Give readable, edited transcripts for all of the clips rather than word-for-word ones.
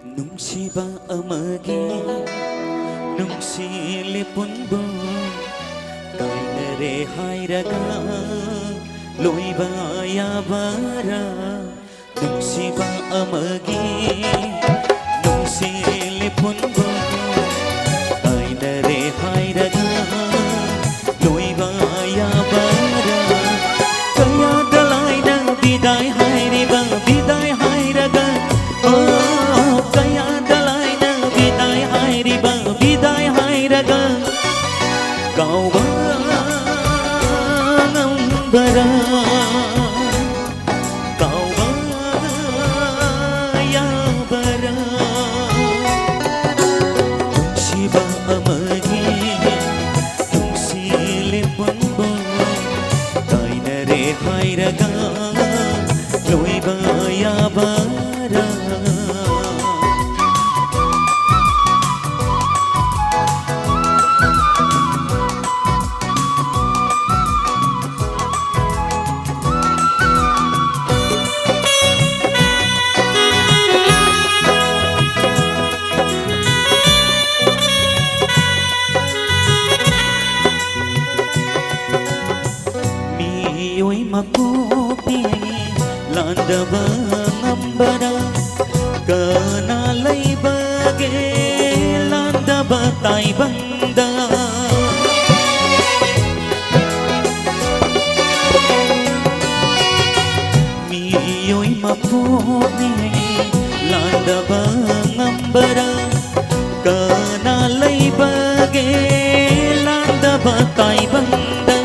Nungsiba amagi nungsilipun kainare hairaga loiba yabara nungsiba amagi nungsilipun kainare hairaga loiba yabara kaya dalai nang biday hairiba biday hairaga oh kaya dalai nang biday hairiba biday hairaga kau bara kau ya bara nungsiba amagi nungsilipun kainare hairaga loiba yabara Oi makopi landa bangambara kanalai bage landa batai banda mi oi makopi landa bangambara kanalai bage landa batai banda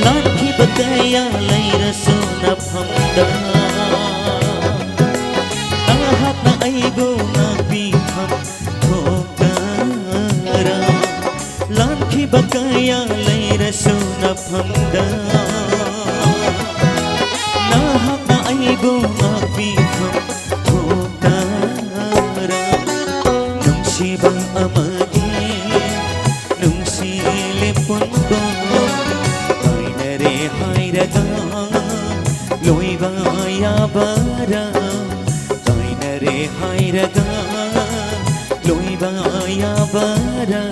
Lanki bagaya laira sunap hamda Nahat na aigo nabiham thokara Lanki bagaya laira sunap hamda Nahat na aigo nabiham thokara Nungsiba amagi nungsilipun hairaga loiba yabara kainare hairaga loiba yabara